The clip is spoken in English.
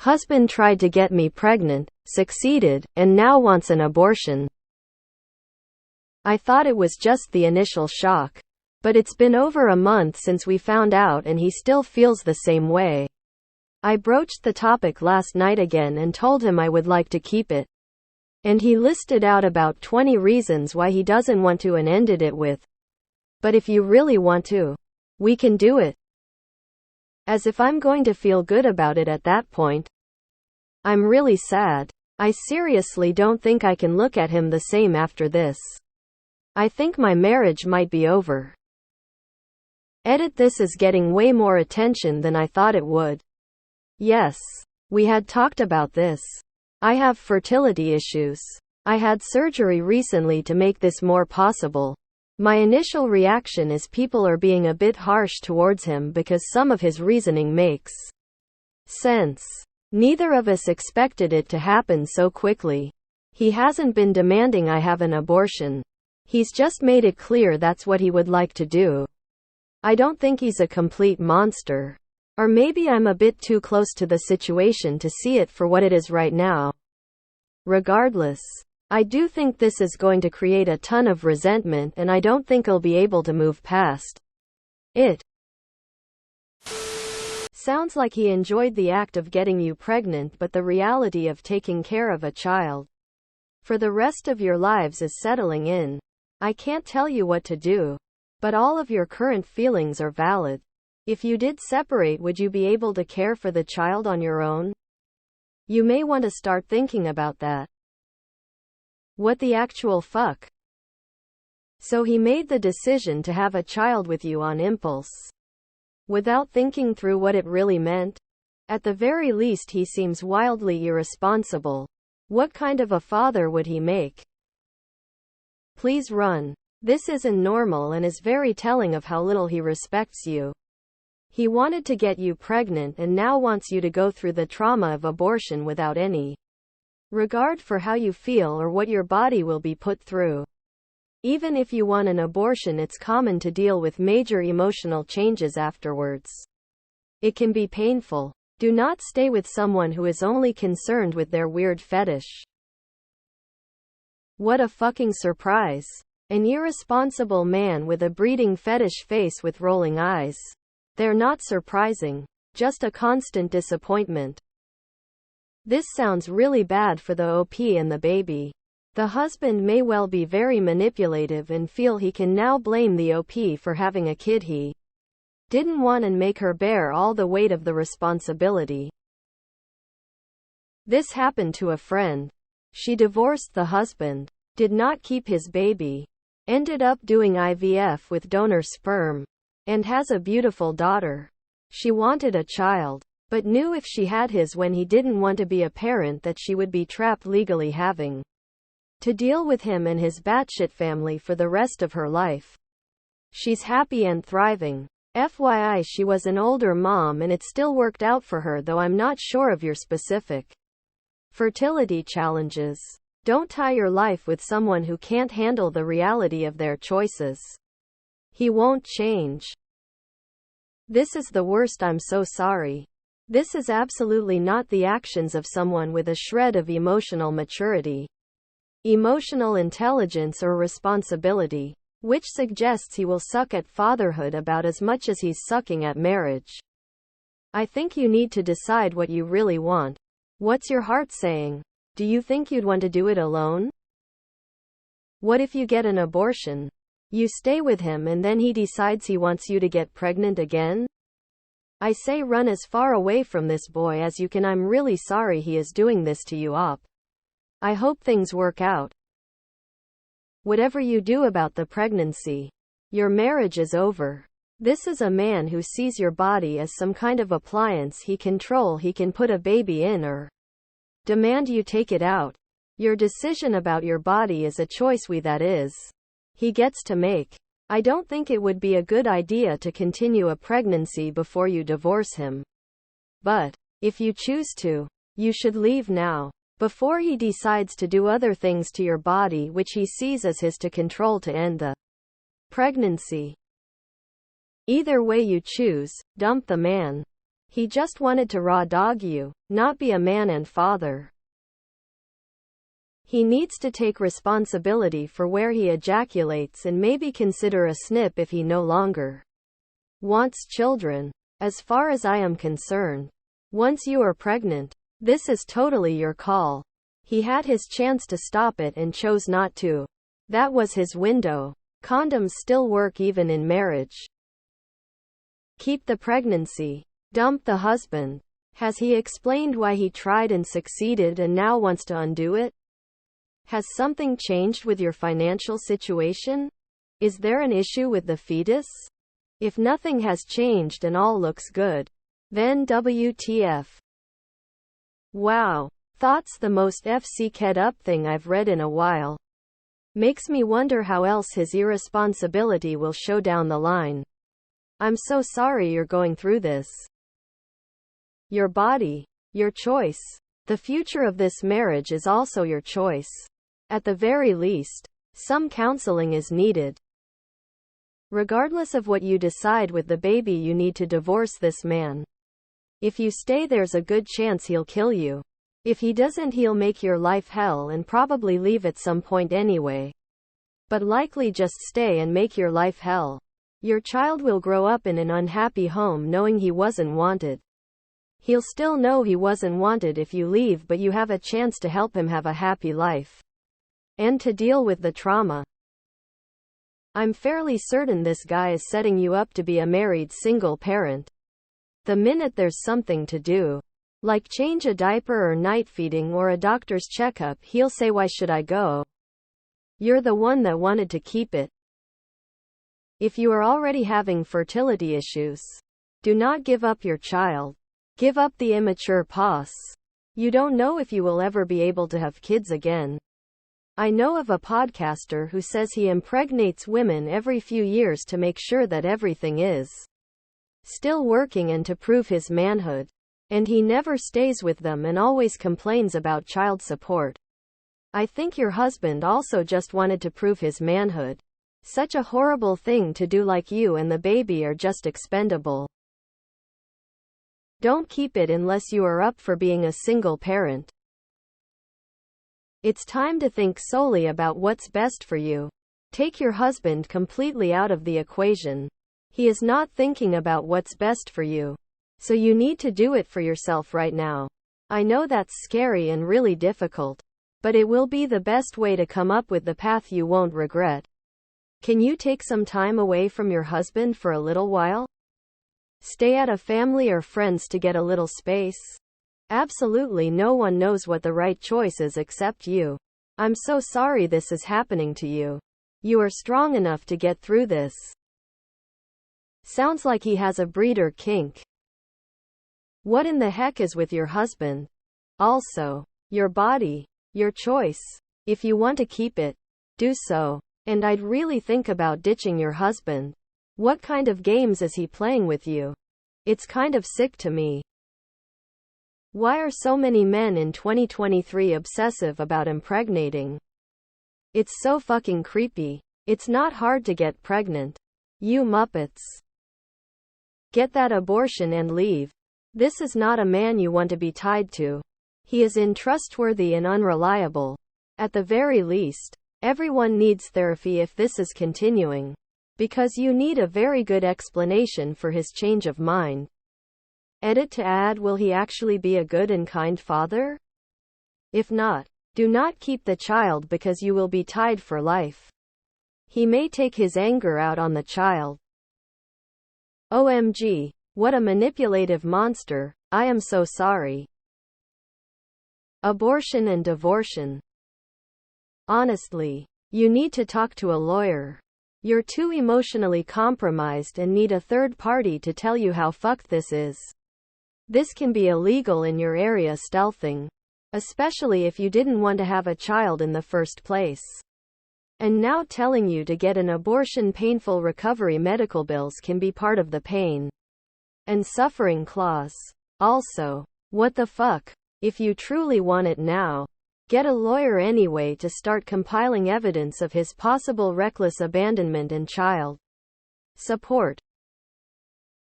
Husband tried to get me pregnant, succeeded, and now wants an abortion. I thought it was just the initial shock. But it's been over a month since we found out and he still feels the same way. I broached the topic last night again and told him I would like to keep it. And he listed out about 20 reasons why he doesn't want to and ended it with, "But if you really want to, we can do it." As if I'm going to feel good about it at that point. I'm really sad. I seriously don't think I can look at him the same after this. I think my marriage might be over. This is getting way more attention than I thought it would. Yes. We had talked about this. I have fertility issues. I had surgery recently to make this more possible. My initial reaction is people are being a bit harsh towards him because some of his reasoning makes sense. Neither of us expected it to happen so quickly. He hasn't been demanding I have an abortion. He's just made it clear that's what he would like to do. I don't think he's a complete monster. Or maybe I'm a bit too close to the situation to see it for what it is right now. Regardless, I do think this is going to create a ton of resentment and I don't think I'll be able to move past it. Sounds like he enjoyed the act of getting you pregnant, but the reality of taking care of a child for the rest of your lives is settling in. I can't tell you what to do. But all of your current feelings are valid. If you did separate, would you be able to care for the child on your own? You may want to start thinking about that. What the actual fuck? So he made the decision to have a child with you on impulse, without thinking through what it really meant? At the very least, he seems wildly irresponsible. What kind of a father would he make? Please run. This isn't normal and is very telling of how little he respects you. He wanted to get you pregnant and now wants you to go through the trauma of abortion without any regard for how you feel or what your body will be put through. Even if you want an abortion, it's common to deal with major emotional changes afterwards. It can be painful. Do not stay with someone who is only concerned with their weird fetish. What a fucking surprise. An irresponsible man with a breeding fetish face with rolling eyes. They're not surprising. Just a constant disappointment. This sounds really bad for the OP and the baby. The husband may well be very manipulative and feel he can now blame the OP for having a kid he didn't want and make her bear all the weight of the responsibility. This happened to a friend. She divorced the husband, did not keep his baby, ended up doing IVF with donor sperm, and has a beautiful daughter. She wanted a child, but knew if she had his when he didn't want to be a parent that she would be trapped legally having to deal with him and his batshit family for the rest of her life. She's happy and thriving. FYI, she was an older mom and it still worked out for her, though I'm not sure of your specific fertility challenges. Don't tie your life with someone who can't handle the reality of their choices. He won't change. This is the worst. I'm so sorry. This is absolutely not the actions of someone with a shred of emotional maturity, emotional intelligence, or responsibility, which suggests he will suck at fatherhood about as much as he's sucking at marriage. I think you need to decide what you really want. What's your heart saying? Do you think you'd want to do it alone? What if you get an abortion? You stay with him and then he decides he wants you to get pregnant again? I say run as far away from this boy as you can. I'm really sorry he is doing this to you, Op. I hope things work out. Whatever you do about the pregnancy, your marriage is over. This is a man who sees your body as some kind of appliance he can put a baby in or demand you take it out. Your decision about your body is a choice he gets to make. I don't think it would be a good idea to continue a pregnancy before you divorce him. But if you choose to, you should leave now, before he decides to do other things to your body which he sees as his to control to end the pregnancy. Either way you choose, dump the man. He just wanted to raw dog you, not be a man and father. He needs to take responsibility for where he ejaculates and maybe consider a snip if he no longer wants children. As far as I am concerned, once you are pregnant, this is totally your call. He had his chance to stop it and chose not to. That was his window. Condoms still work even in marriage. Keep the pregnancy. Dump the husband. Has he explained why he tried and succeeded and now wants to undo it? Has something changed with your financial situation? Is there an issue with the fetus? If nothing has changed and all looks good, then WTF. Wow. Thoughts the most FC-ked up thing I've read in a while. Makes me wonder how else his irresponsibility will show down the line. I'm so sorry you're going through this. Your body, your choice. The future of this marriage is also your choice. At the very least, some counseling is needed. Regardless of what you decide with the baby, you need to divorce this man. If you stay, there's a good chance he'll kill you. If he doesn't, he'll make your life hell and probably leave at some point anyway. But likely just stay and make your life hell. Your child will grow up in an unhappy home knowing he wasn't wanted. He'll still know he wasn't wanted if you leave, but you have a chance to help him have a happy life. And to deal with the trauma. I'm fairly certain this guy is setting you up to be a married single parent. The minute there's something to do, like change a diaper or night feeding or a doctor's checkup, he'll say, "Why should I go? You're the one that wanted to keep it." If you are already having fertility issues, do not give up your child. Give up the immature pos. You don't know if you will ever be able to have kids again. I know of a podcaster who says he impregnates women every few years to make sure that everything is still working and to prove his manhood. And he never stays with them and always complains about child support. I think your husband also just wanted to prove his manhood. Such a horrible thing to do, like you and the baby are just expendable. Don't keep it unless you are up for being a single parent. It's time to think solely about what's best for you. Take your husband completely out of the equation. He is not thinking about what's best for you. So you need to do it for yourself right now. I know that's scary and really difficult, but it will be the best way to come up with the path you won't regret. Can you take some time away from your husband for a little while? Stay at a family or friends to get a little space? Absolutely no one knows what the right choice is except you. I'm so sorry this is happening to you. You are strong enough to get through this. Sounds like he has a breeder kink. What in the heck is with your husband? Also, your body, your choice. If you want to keep it, do so. And I'd really think about ditching your husband. What kind of games is he playing with you? It's kind of sick to me. Why are so many men in 2023 obsessive about impregnating? It's so fucking creepy. It's not hard to get pregnant. You muppets. Get that abortion and leave. This is not a man you want to be tied to. He is untrustworthy and unreliable. At the very least, everyone needs therapy if this is continuing. Because you need a very good explanation for his change of mind. Edit to add, will he actually be a good and kind father? If not, do not keep the child because you will be tied for life. He may take his anger out on the child. OMG, what a manipulative monster. I am so sorry. Abortion and divortion. Honestly, you need to talk to a lawyer. You're too emotionally compromised and need a third party to tell you how fucked this is. This can be illegal in your area, stealthing. Especially if you didn't want to have a child in the first place. And now telling you to get an abortion, painful recovery medical bills can be part of the pain and suffering clause. Also, what the fuck? If you truly want it now, get a lawyer anyway to start compiling evidence of his possible reckless abandonment and child support.